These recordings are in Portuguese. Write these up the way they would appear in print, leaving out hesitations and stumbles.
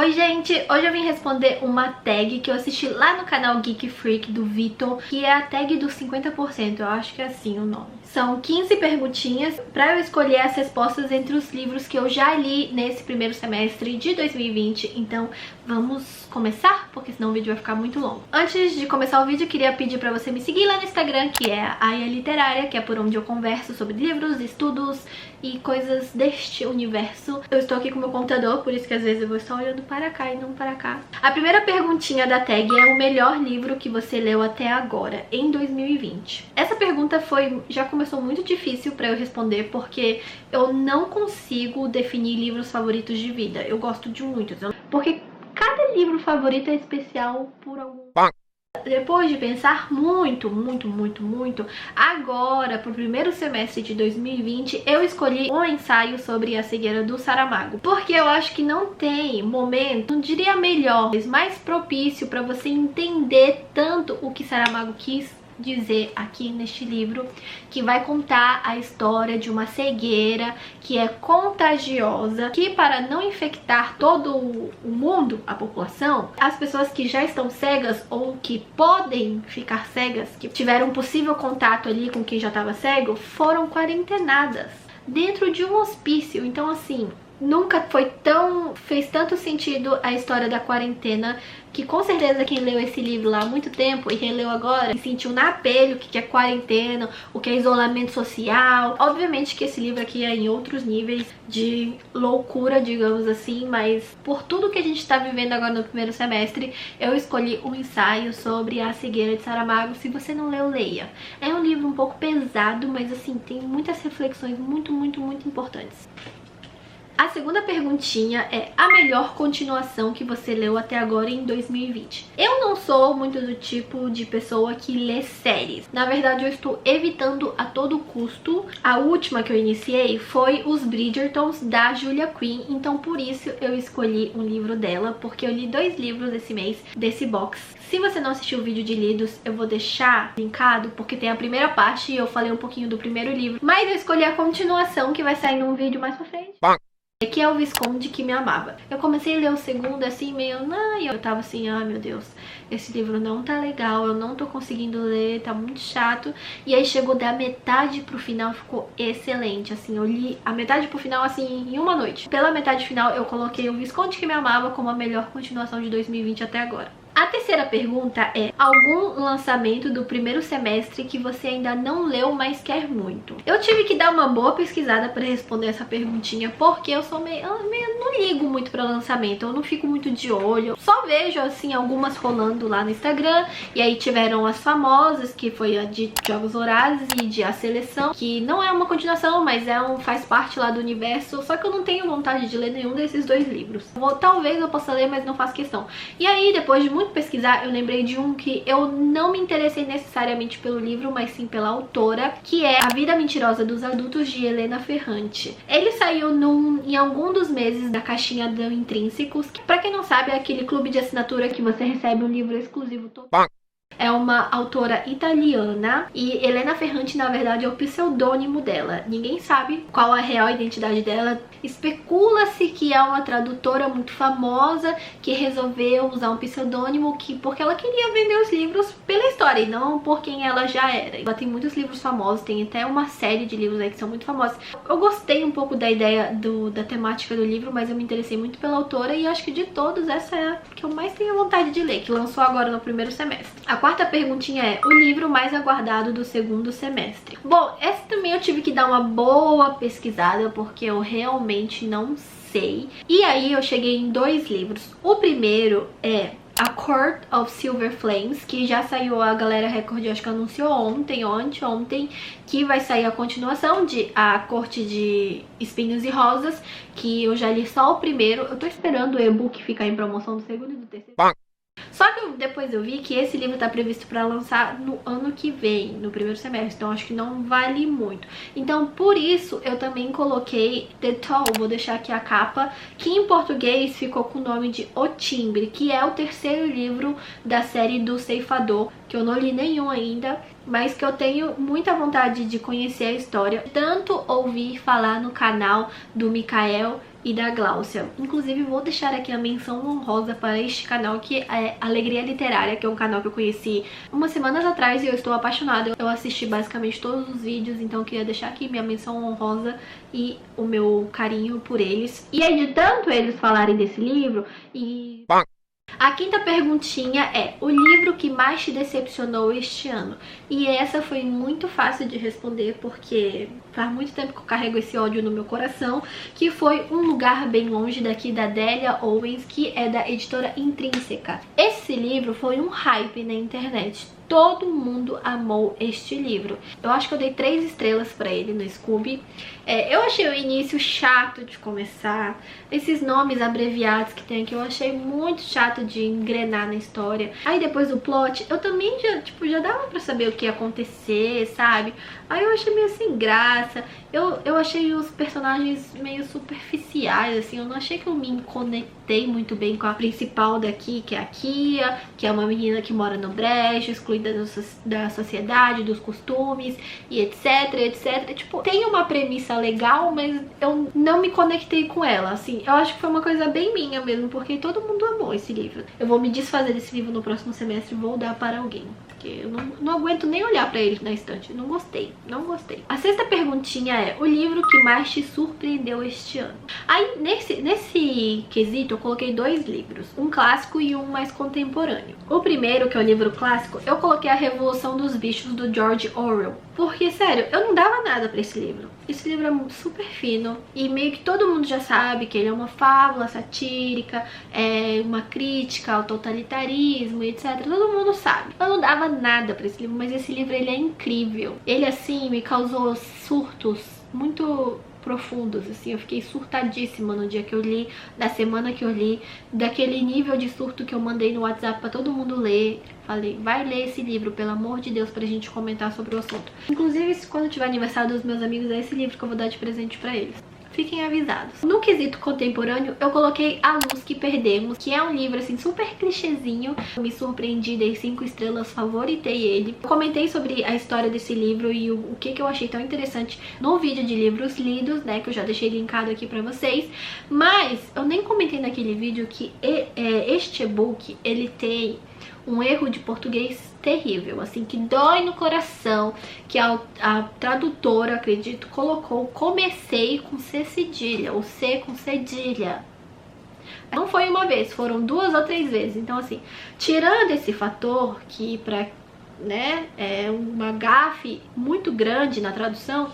Oi gente, hoje eu vim responder uma tag que eu assisti lá no canal Geek Freak do Vitor, que é a tag dos 50%, eu acho que é assim o nome. São 15 perguntinhas pra eu escolher as respostas entre os livros que eu já li nesse primeiro semestre de 2020, então vamos começar, porque senão o vídeo vai ficar muito longo. Antes de começar o vídeo, eu queria pedir pra você me seguir lá no Instagram, que é a Aya Literária, que é por onde eu converso sobre livros, estudos e coisas deste universo. Eu estou aqui com o meu computador, por isso que às vezes eu vou estar olhando para cá e não para cá. A primeira perguntinha da tag é o melhor livro que você leu até agora, em 2020. Essa pergunta já começou muito difícil para eu responder, porque eu não consigo definir livros favoritos de vida. Eu gosto de muitos, porque cada livro favorito é especial por algum... Depois de pensar muito, agora, pro primeiro semestre de 2020, eu escolhi um ensaio sobre a cegueira do Saramago. Porque eu acho que não tem momento, não diria melhor, mas mais propício para você entender tanto o que Saramago quis dizer aqui neste livro, que vai contar a história de uma cegueira que é contagiosa, que para não infectar todo o mundo, a população, as pessoas que já estão cegas ou que podem ficar cegas, que tiveram um possível contato ali com quem já estava cego, foram quarentenadas dentro de um hospício. Então assim, nunca fez tanto sentido a história da quarentena, que com certeza quem leu esse livro lá há muito tempo e releu agora sentiu na pele o que é quarentena, o que é isolamento social. Obviamente que esse livro aqui é em outros níveis de loucura, digamos assim, mas por tudo que a gente está vivendo agora no primeiro semestre, eu escolhi um ensaio sobre a cegueira de Saramago. Se você não leu, leia. É um livro um pouco pesado, mas assim, tem muitas reflexões muito importantes. A segunda perguntinha é a melhor continuação que você leu até agora em 2020. Eu não sou muito do tipo de pessoa que lê séries. Na verdade, eu estou evitando a todo custo. A última que eu iniciei foi Os Bridgertons, da Julia Quinn. Então, por isso, eu escolhi um livro dela, porque eu li 2 livros esse mês desse box. Se você não assistiu o vídeo de lidos, eu vou deixar linkado, porque tem a primeira parte e eu falei um pouquinho do primeiro livro. Mas eu escolhi a continuação, que vai sair num vídeo mais pra frente, que é O Visconde que Me Amava. Eu comecei a ler o segundo assim, meio... e eu tava assim, ah, meu Deus, esse livro não tá legal, eu não tô conseguindo ler, tá muito chato. E aí chegou da metade pro final, ficou excelente, assim, eu li a metade pro final, assim, em uma noite. Pela metade final, eu coloquei O Visconde que Me Amava como a melhor continuação de 2020 até agora. A terceira pergunta é algum lançamento do primeiro semestre que você ainda não leu, mas quer muito. Eu tive que dar uma boa pesquisada para responder essa perguntinha, porque eu sou meio não ligo muito para lançamento, eu não fico muito de olho. Só vejo assim algumas rolando lá no Instagram, e aí tiveram as famosas, que foi a de Jogos Vorazes e de A Seleção, que não é uma continuação, mas faz parte lá do universo, só que eu não tenho vontade de ler nenhum desses 2 livros. Talvez eu possa ler, mas não faço questão. E aí, depois de muito pesquisar, eu lembrei de um que eu não me interessei necessariamente pelo livro, mas sim pela autora, que é A Vida Mentirosa dos Adultos, de Helena Ferrante. Ele saiu em algum dos meses da caixinha do Intrínsecos, que pra quem não sabe é aquele clube de assinatura que você recebe um livro exclusivo todo. É uma autora italiana e Helena Ferrante, na verdade, é o pseudônimo dela. Ninguém sabe qual a real identidade dela. Especula-se que é uma tradutora muito famosa que resolveu usar um pseudônimo porque ela queria vender os livros pela história e não por quem ela já era. Ela tem muitos livros famosos, tem até uma série de livros aí que são muito famosos. Eu gostei um pouco da ideia da temática do livro, mas eu me interessei muito pela autora e acho que de todos essa é a que eu mais tenho vontade de ler, que lançou agora no primeiro semestre. A quarta perguntinha é o livro mais aguardado do segundo semestre. Bom, essa também eu tive que dar uma boa pesquisada, porque eu realmente não sei. E aí eu cheguei em 2 livros. O primeiro é A Court of Silver Flames, que já saiu, a Galera Record acho que anunciou ontem ou anteontem, que vai sair a continuação de A Corte de Espinhos e Rosas, que eu já li só o primeiro. Eu tô esperando o e-book ficar em promoção do segundo e do terceiro. Só que depois eu vi que esse livro tá previsto para lançar no ano que vem, no primeiro semestre, então acho que não vale muito. Então por isso eu também coloquei The Toll, vou deixar aqui a capa, que em português ficou com o nome de O Timbre, que é o terceiro livro da série do Ceifador, que eu não li nenhum ainda, mas que eu tenho muita vontade de conhecer a história, tanto ouvir falar no canal do Mikael e da Gláucia. Inclusive vou deixar aqui a menção honrosa para este canal, que é Alegria Literária, que é um canal que eu conheci umas semanas atrás e eu estou apaixonada. Eu assisti basicamente todos os vídeos, então eu queria deixar aqui minha menção honrosa e o meu carinho por eles. E aí, de tanto eles falarem desse livro e... A quinta perguntinha é: o livro que mais te decepcionou este ano? E essa foi muito fácil de responder, porque faz muito tempo que eu carrego esse ódio no meu coração, que foi Um Lugar Bem Longe Daqui, da Delia Owens, que é da editora Intrínseca. Esse livro foi um hype na internet. Todo mundo amou este livro. Eu acho que eu dei 3 estrelas pra ele no Scooby. Eu achei o início chato de começar. Esses nomes abreviados que tem aqui eu achei muito chato de engrenar na história. Aí depois o plot, eu também já dava pra saber o que ia acontecer, sabe? Aí eu achei meio sem graça. Eu achei os personagens meio superficiais, assim. Eu não achei que eu me conectei muito bem com a principal daqui, que é a Kia, que é uma menina que mora no brejo, excluída da sociedade, dos costumes e etc, etc. Tipo, tem uma premissa legal, mas eu não me conectei com ela, assim. Eu acho que foi uma coisa bem minha mesmo, porque todo mundo amou esse livro. Eu vou me desfazer desse livro no próximo semestre e vou dar para alguém, porque eu não aguento nem olhar pra ele na estante. Não gostei, não gostei. A sexta perguntinha é: o livro que mais te surpreendeu este ano? Aí, nesse quesito, eu coloquei 2 livros, um clássico e um mais contemporâneo. O primeiro, que é o livro clássico, eu coloquei A Revolução dos Bichos, do George Orwell. Porque, sério, eu não dava nada pra esse livro. Esse livro é super fino e meio que todo mundo já sabe que ele é uma fábula satírica, é uma crítica ao totalitarismo, etc. Todo mundo sabe. Eu não dava nada pra esse livro, mas esse livro ele é incrível. Ele, assim, me causou surtos muito profundos, assim. Eu fiquei surtadíssima no dia que eu li, na semana que eu li, daquele nível de surto que eu mandei no WhatsApp pra todo mundo ler. Falei, vai ler esse livro, pelo amor de Deus, pra gente comentar sobre o assunto. Inclusive, quando tiver aniversário dos meus amigos, é esse livro que eu vou dar de presente pra eles. Fiquem avisados. No quesito contemporâneo, eu coloquei A Luz que Perdemos, que é um livro, assim, super clichêzinho. Eu me surpreendi, dei 5 estrelas, favoritei ele. Eu comentei sobre a história desse livro e o que eu achei tão interessante no vídeo de livros lidos, né, que eu já deixei linkado aqui pra vocês. Mas eu nem comentei naquele vídeo que este e-book, ele tem um erro de português terrível, assim, que dói no coração, que a tradutora, acredito, colocou comecei com C cedilha, ou C com cedilha. Não foi uma vez, foram 2 ou 3 vezes. Então, assim, tirando esse fator que é uma gafe muito grande na tradução,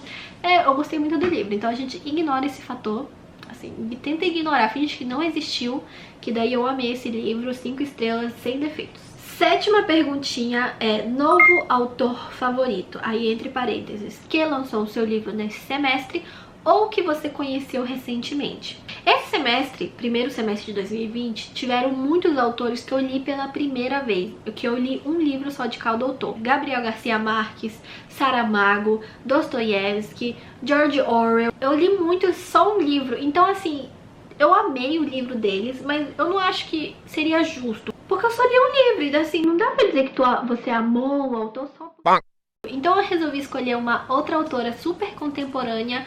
eu gostei muito do livro. Então a gente ignora esse fator, assim, tenta ignorar, finge que não existiu, que daí eu amei esse livro, 5 estrelas, sem defeitos. Sétima perguntinha é: novo autor favorito, aí entre parênteses, que lançou o seu livro nesse semestre ou que você conheceu recentemente. Esse semestre, primeiro semestre de 2020, tiveram muitos autores que eu li pela primeira vez, que eu li um livro só de cada autor. Gabriel Garcia Marques, Saramago, Dostoiévski, George Orwell. Eu li muito só um livro, então assim, eu amei o livro deles, mas eu não acho que seria justo, porque eu só li um livro, e assim, não dá pra dizer que você amou o autor só por... Então eu resolvi escolher uma outra autora super contemporânea,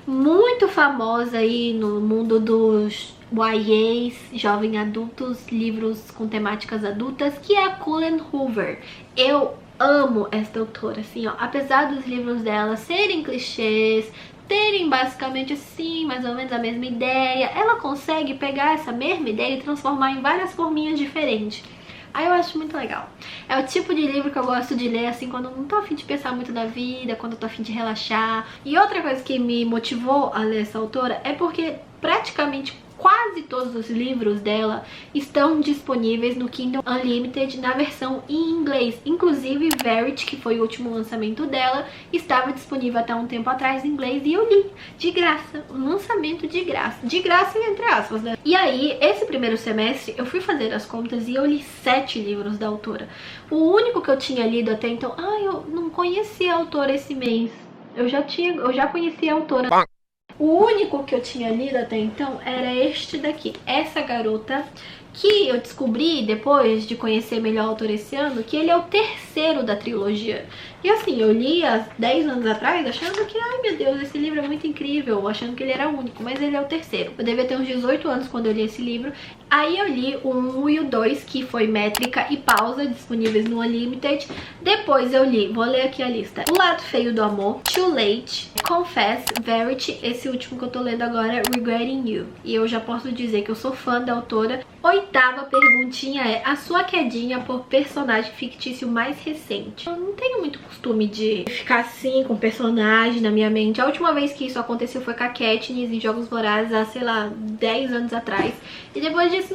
muito famosa aí no mundo dos YAs, jovem adultos, livros com temáticas adultas, que é a Colleen Hoover. Eu amo esta autora, assim, ó, apesar dos livros dela serem clichês, terem basicamente assim, mais ou menos a mesma ideia, ela consegue pegar essa mesma ideia e transformar em várias forminhas diferentes. Aí eu acho muito legal. É o tipo de livro que eu gosto de ler, assim, quando eu não tô a fim de pensar muito na vida, quando eu tô a fim de relaxar. E outra coisa que me motivou a ler essa autora é porque praticamente quase todos os livros dela estão disponíveis no Kindle Unlimited na versão em inglês. Inclusive Verity, que foi o último lançamento dela, estava disponível até um tempo atrás em inglês e eu li de graça, um lançamento de graça entre aspas, né? E aí, esse primeiro semestre, eu fui fazer as contas e eu li 7 livros da autora. O único que eu tinha lido até então, eu não conhecia a autora esse mês. Eu já conhecia a autora. O único que eu tinha lido até então era este daqui, Essa Garota, que eu descobri depois de conhecer melhor o autor esse ano, que ele é o terceiro da trilogia. E assim, eu li há 10 anos atrás achando que, ai meu Deus, esse livro é muito incrível, achando que ele era único, mas ele é o terceiro. Eu devia ter uns 18 anos quando eu li esse livro. Aí eu li o 1 e o 2, que foi Métrica e Pausa, disponíveis no Unlimited. Depois eu li, vou ler aqui a lista: O Lado Feio do Amor, Too Late, Confess, Verity, esse último que eu tô lendo agora é Regretting You. E eu já posso dizer que eu sou fã da autora. Oitava perguntinha é: a sua quedinha por personagem fictício mais recente? Eu não tenho muito costume de ficar assim com personagem na minha mente. A última vez que isso aconteceu foi com a Katniss em Jogos Vorazes, há, sei lá, 10 anos atrás. E depois disso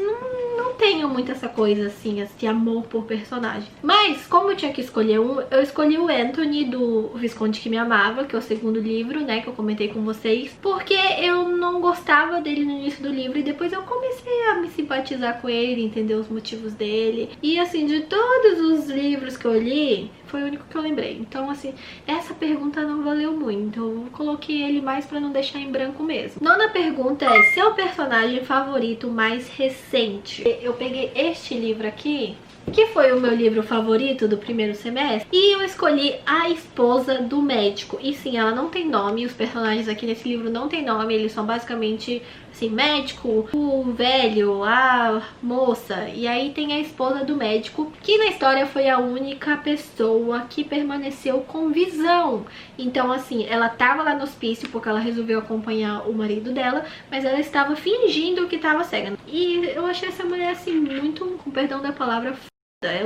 não tenho muito essa coisa assim, esse amor por personagem. Mas como eu tinha que escolher um, eu escolhi o Anthony do Visconde que Me Amava, que é o segundo livro, né, que eu comentei com vocês, porque eu não gostava dele no início do livro e depois eu comecei a me simpatizar com ele, entender os motivos dele. E assim, de todos os livros que eu li, foi o único que eu lembrei. Então assim, essa pergunta não valeu muito, eu coloquei ele mais pra não deixar em branco mesmo. Nona pergunta é: seu personagem favorito mais recente? Eu peguei este livro aqui, que foi o meu livro favorito do primeiro semestre, e eu escolhi A Esposa do Médico. E sim, ela não tem nome, os personagens aqui nesse livro não tem nome, eles são basicamente assim, médico, o velho, a moça, e aí tem a esposa do médico, que na história foi a única pessoa que permaneceu com visão. Então assim, ela tava lá no hospício porque ela resolveu acompanhar o marido dela, mas ela estava fingindo que estava cega. E eu achei essa mulher assim muito, com perdão da palavra,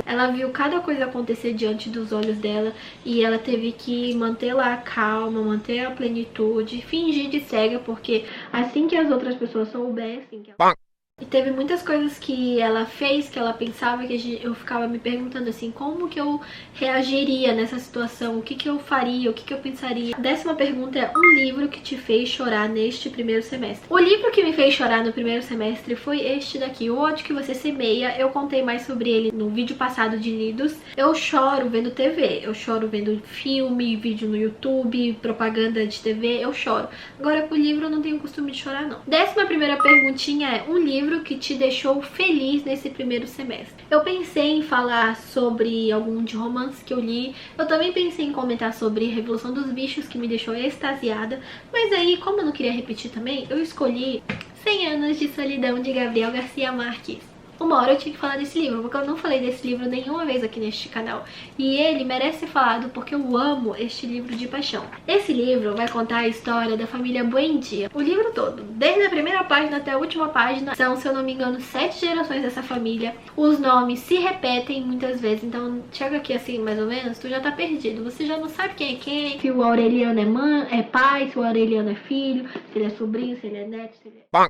ela viu cada coisa acontecer diante dos olhos dela e ela teve que manter lá a calma, manter a plenitude, fingir de cega, porque assim que as outras pessoas soubessem que ela... E teve muitas coisas que ela fez, que ela pensava, que eu ficava me perguntando assim, como que eu reagiria nessa situação, o que que eu faria, o que que eu pensaria. A 10ª pergunta é: um livro que te fez chorar neste primeiro semestre? O livro que me fez chorar no primeiro semestre foi este daqui, O Ódio que Você Semeia. Eu contei mais sobre ele no vídeo passado de lidos. Eu choro vendo TV, eu choro vendo filme, vídeo no YouTube, propaganda de TV, eu choro. Agora com o livro eu não tenho costume de chorar não. 11ª perguntinha é: um livro que te deixou feliz nesse primeiro semestre? Eu pensei em falar sobre algum de romance que eu li, eu também pensei em comentar sobre Revolução dos Bichos, que me deixou extasiada, mas aí, como eu não queria repetir também, eu escolhi 100 Anos de Solidão, de Gabriel Garcia Marques. Uma hora eu tinha que falar desse livro, porque eu não falei desse livro nenhuma vez aqui neste canal. E ele merece ser falado porque eu amo este livro de paixão. Esse livro vai contar a história da família Buendia. O livro todo, desde a primeira página até a última página, são, se eu não me engano, 7 gerações dessa família. Os nomes se repetem muitas vezes, então chega aqui assim, mais ou menos, tu já tá perdido. Você já não sabe quem é quem, se o Aureliano é pai, se o Aureliano é filho, se ele é sobrinho, se ele é neto, se ele é...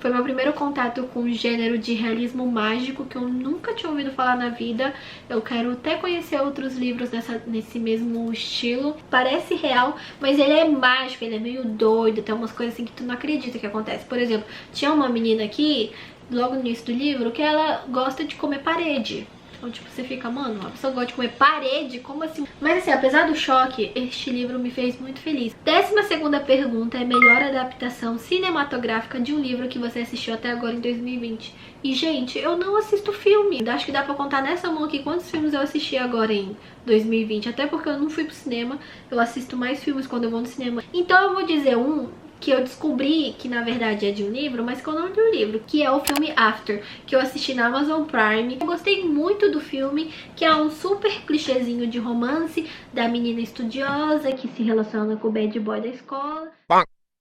Foi meu primeiro contato com o gênero de realismo mágico, que eu nunca tinha ouvido falar na vida. Eu quero até conhecer outros livros nesse mesmo estilo. Parece real, mas ele é mágico, ele é meio doido, tem umas coisas assim que tu não acredita que acontece. Por exemplo, tinha uma menina aqui, logo no início do livro, que ela gosta de comer parede. Então, tipo, você fica, mano, a pessoa gosta de comer parede? Como assim? Mas assim, apesar do choque, este livro me fez muito feliz. 12ª pergunta é: melhor adaptação cinematográfica de um livro que você assistiu até agora em 2020. E, gente, eu não assisto filme. Acho que dá pra contar nessa mão aqui quantos filmes eu assisti agora em 2020. Até porque eu não fui pro cinema, eu assisto mais filmes quando eu vou no cinema. Então eu vou dizer um que eu descobri que na verdade é de um livro, mas que eu não li o livro, que é o filme After, que eu assisti na Amazon Prime. Eu gostei muito do filme, que é um super clichêzinho de romance da menina estudiosa que se relaciona com o bad boy da escola.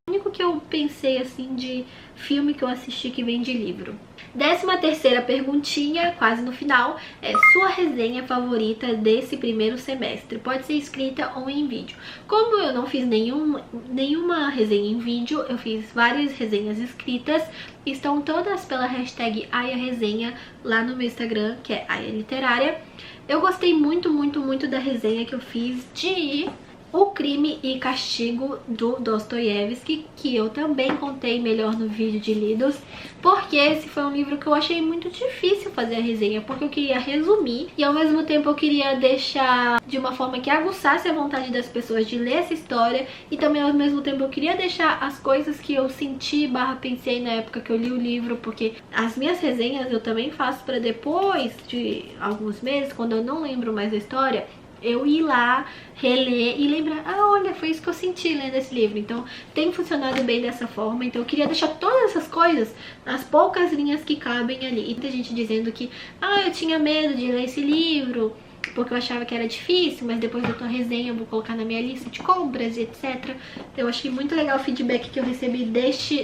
O único que eu pensei assim de filme que eu assisti que vem de livro. 13ª perguntinha, quase no final, é: sua resenha favorita desse primeiro semestre? Pode ser escrita ou em vídeo. Como eu não fiz nenhuma resenha em vídeo, eu fiz várias resenhas escritas. Estão todas pela hashtag AiaResenha lá no meu Instagram, que é Aia Literária. Eu gostei muito, muito, muito da resenha que eu fiz de O Crime e Castigo, do Dostoiévski, que eu também contei melhor no vídeo de lidos, porque esse foi um livro que eu achei muito difícil fazer a resenha, porque eu queria resumir e ao mesmo tempo eu queria deixar de uma forma que aguçasse a vontade das pessoas de ler essa história, e também ao mesmo tempo eu queria deixar as coisas que eu senti / pensei na época que eu li o livro, porque as minhas resenhas eu também faço para depois de alguns meses, quando eu não lembro mais da história, eu ir lá, reler e lembrar, ah, olha, foi isso que eu senti lendo esse livro. Então tem funcionado bem dessa forma. Então eu queria deixar todas essas coisas nas poucas linhas que cabem ali. E tem gente dizendo que, ah, eu tinha medo de ler esse livro porque eu achava que era difícil, mas depois da tua resenha eu vou colocar na minha lista de compras e etc. Eu achei muito legal o feedback que eu recebi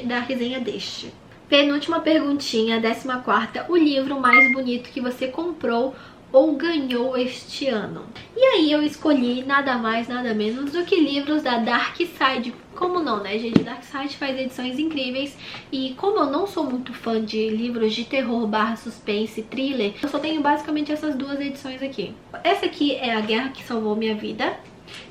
da resenha deste. Penúltima perguntinha, 14ª, o livro mais bonito que você comprou ou ganhou este ano? E aí eu escolhi nada mais, nada menos do que livros da Dark Side. Como não, né, gente? Dark Side faz edições incríveis e como eu não sou muito fã de livros de terror / suspense, thriller, eu só tenho basicamente essas duas edições aqui. Essa aqui é A Guerra que Salvou Minha Vida.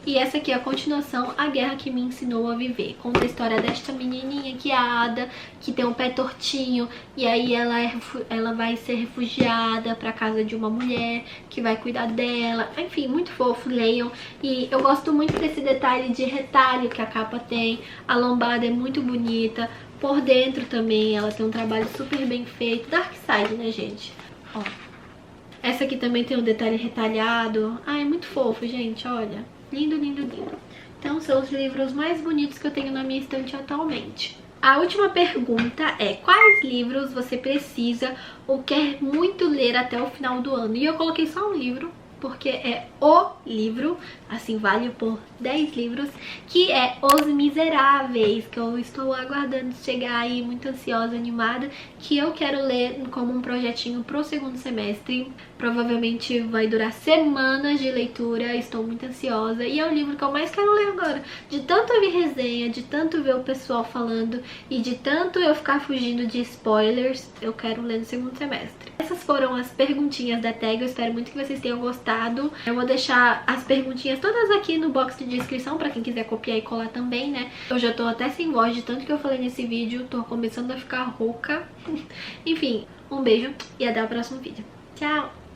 E essa aqui é a continuação, A Guerra que Me Ensinou a Viver. Conta a história desta menininha que é a Ada, que tem um pé tortinho. E aí ela vai ser refugiada pra casa de uma mulher que vai cuidar dela. Enfim, muito fofo, leiam. E eu gosto muito desse detalhe de retalho que a capa tem. A lombada é muito bonita. Por dentro também ela tem um trabalho super bem feito. Dark Side, né, gente? Ó. Essa aqui também tem um detalhe retalhado. Ah, é muito fofo, gente, olha. Lindo, lindo, lindo. Então são os livros mais bonitos que eu tenho na minha estante atualmente. A última pergunta é: quais livros você precisa ou quer muito ler até o final do ano? E eu coloquei só um livro, porque é o livro, assim, vale por 10 livros, que é Os Miseráveis, que eu estou aguardando chegar aí, muito ansiosa, animada, que eu quero ler como um projetinho pro segundo semestre. Provavelmente vai durar semanas de leitura, estou muito ansiosa. E é o livro que eu mais quero ler agora. De tanto ouvir resenha, de tanto ver o pessoal falando e de tanto eu ficar fugindo de spoilers, eu quero ler no segundo semestre. Essas foram as perguntinhas da tag, eu espero muito que vocês tenham gostado. Eu vou deixar as perguntinhas todas aqui no box de descrição pra quem quiser copiar e colar também, né? Eu já tô até sem voz de tanto que eu falei nesse vídeo, tô começando a ficar rouca. Enfim, um beijo e até o próximo vídeo. Tchau!